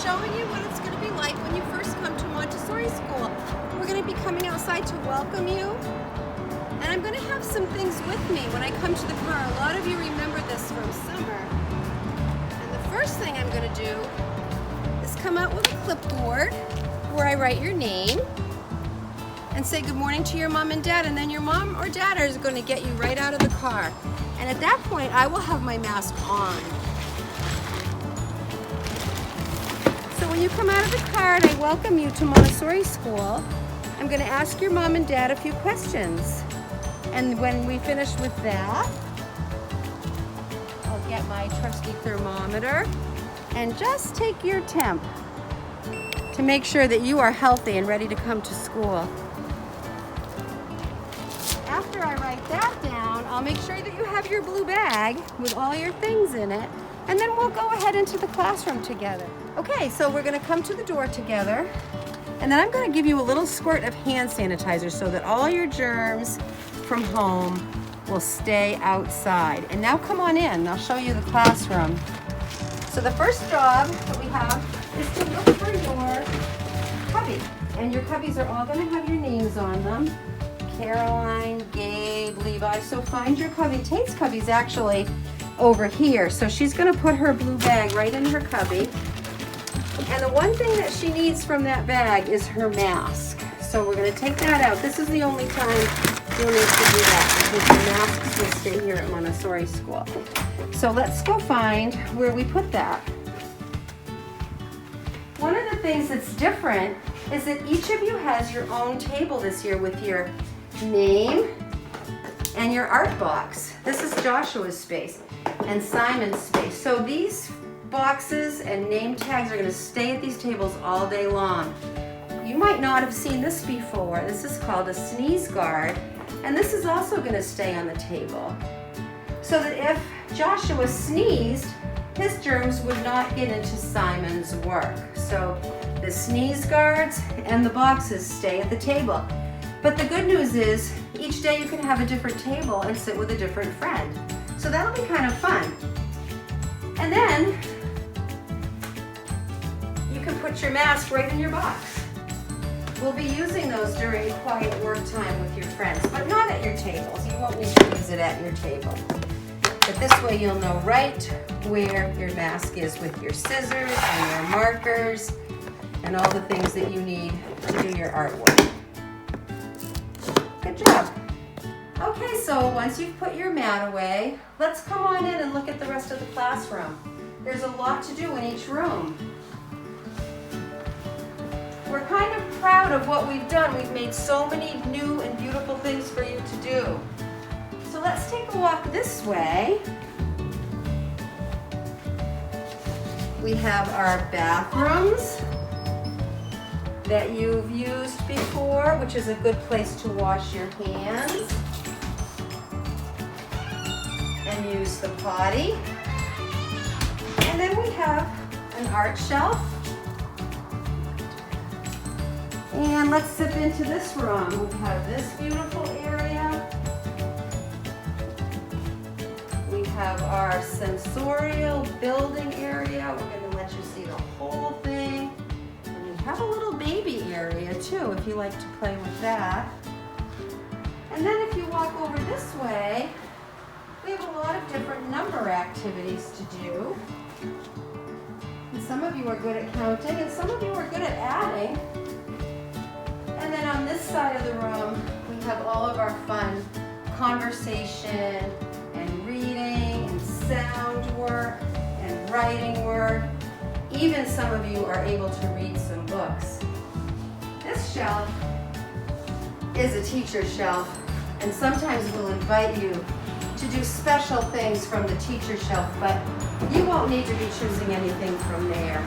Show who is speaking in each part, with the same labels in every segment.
Speaker 1: showing you what it's going to be like when you first come to Montessori school. We're going to be coming outside to welcome you. And I'm going to have some things with me when I come to the car. A lot of you remember this from summer. And the first thing I'm going to do is come out with a clipboard where I write your name and say good morning to your mom and dad, and then your mom or dad is going to get you right out of the car. And at that point, I will have my mask on. So when you come out of the car and I welcome you to Montessori school, I'm going to ask your mom and dad a few questions. And when we finish with that, I'll get my trusty thermometer and just take your temp to make sure that you are healthy and ready to come to school. After I write that down, I'll make sure that you have your blue bag with all your things in it, and then we'll go ahead into the classroom together. Okay, so we're going to come to the door together, and then I'm going to give you a little squirt of hand sanitizer so that all your germs from home will stay outside. And now come on in, I'll show you the classroom. So the first job that we have is to look for your cubby. And your cubbies are all going to have your names on them. Caroline, Gabe, Levi. So find your cubby. Tate's cubby's actually over here. So she's going to put her blue bag right in her cubby. And the one thing that she needs from that bag is her mask. So we're going to take that out. This is the only time you'll need to do that because the masks will stay here at Montessori school. So let's go find where we put that. One of the things that's different is that each of you has your own table this year with your name and your art box. This is Joshua's space and Simon's space. So these boxes and name tags are going to stay at these tables all day long. You might not have seen this before. This is called a sneeze guard, and this is also going to stay on the table so that if Joshua sneezed, his germs would not get into Simon's work. So the sneeze guards and the boxes stay at the table. But the good news is each day you can have a different table and sit with a different friend. So that'll be kind of fun. And then you can put your mask right in your box. We'll be using those during quiet work time with your friends, but not at your tables. You won't need to use it at your table. But this way you'll know right where your mask is with your scissors and your markers and all the things that you need to do your artwork. Good job. Okay, so once you've put your mat away, let's come on in and look at the rest of the classroom. There's a lot to do in each room. We're kind of proud of what we've done. We've made so many new and beautiful things for you to do. So let's take a walk this way. We have our bathrooms that you've used before, which is a good place to wash your hands and use the potty. And then we have an art shelf. And let's zip into this room. We have this beautiful area. We have our sensorial building area. We're going to let you see the whole thing. And we have a little baby area too, if you like to play with that. And then if you walk over this way, we have a lot of different number activities to do. And some of you are good at counting, and some of you are good at adding. And then on this side of the room, we have all of our fun conversation and reading and sound work and writing work. Even some of you are able to read some books. This shelf is a teacher's shelf, and sometimes we'll invite you to do special things from the teacher's shelf, but you won't need to be choosing anything from there.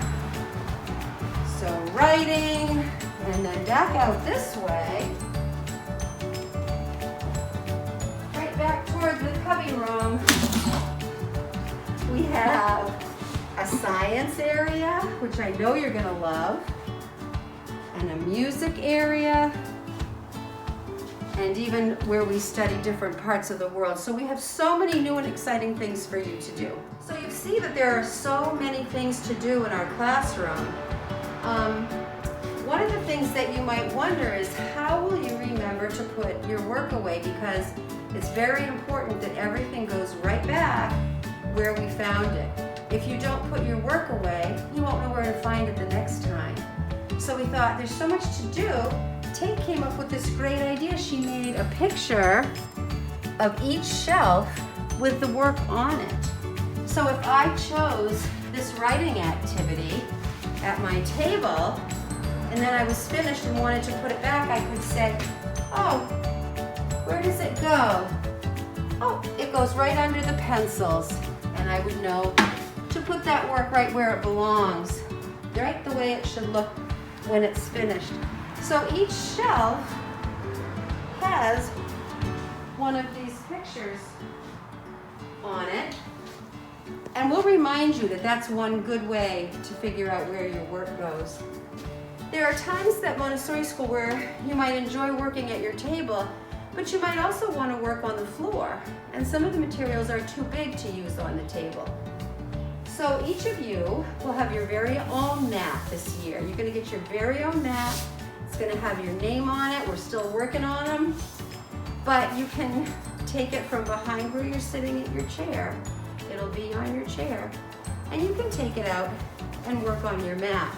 Speaker 1: So writing, and then back out this way, right back toward the cubby room, we have a science area, which I know you're going to love, and a music area, and even where we study different parts of the world. So we have so many new and exciting things for you to do. So you see that there are so many things to do in our classroom. One of the things that you might wonder is how will you remember to put your work away, because it's very important that everything goes right back where we found it. If you don't put your work away, you won't know where to find it the next time. So we thought there's so much to do. Tate came up with this great idea. She made a picture of each shelf with the work on it. So if I chose this writing activity at my table, and then I was finished and wanted to put it back, I could say, oh, where does it go? Oh, it goes right under the pencils. And I would know to put that work right where it belongs, right the way it should look when it's finished. So each shelf has one of these pictures on it. And we'll remind you that that's one good way to figure out where your work goes. There are times at Montessori school where you might enjoy working at your table, but you might also want to work on the floor. And some of the materials are too big to use on the table. So each of you will have your very own mat this year. You're going to get your very own mat. It's going to have your name on it. We're still working on them. But you can take it from behind where you're sitting at your chair. It'll be on your chair. And you can take it out and work on your mat.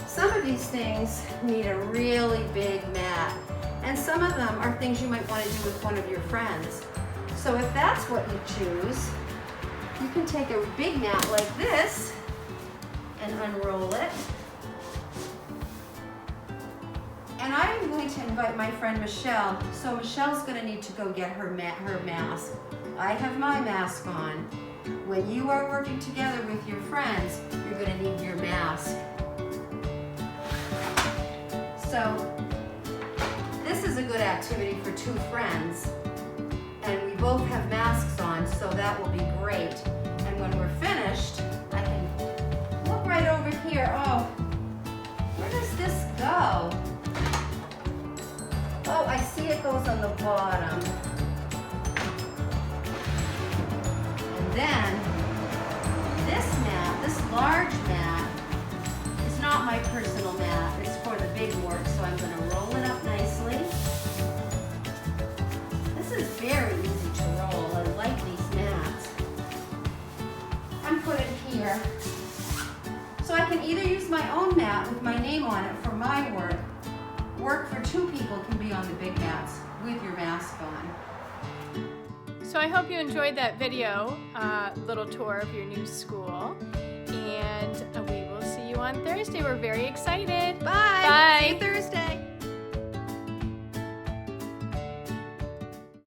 Speaker 1: Some of these things need a really big mat, and some of them are things you might want to do with one of your friends. So if that's what you choose, you can take a big mat like this and unroll it. And I'm going to invite my friend Michelle. So Michelle's going to need to go get her mask. I have my mask on. When you are working together with your friends, you're going to need your mask. So this is a good activity for two friends, and we both have masks on, so that will be great. And when we're finished, I can look right over here. Oh, where does this go? Oh, I see it goes on the bottom. And then this mat, this large mat, is not my personal mat. It's for the big work, so I'm going to roll it up nicely. This is very easy to roll. I like these mats. And put it here. So I can either use my own mat with my name on it for my work. Work for two people can be on the big mats with your mask on.
Speaker 2: So I hope you enjoyed that video, little tour of your new school. And we will see you on Thursday. We're very excited.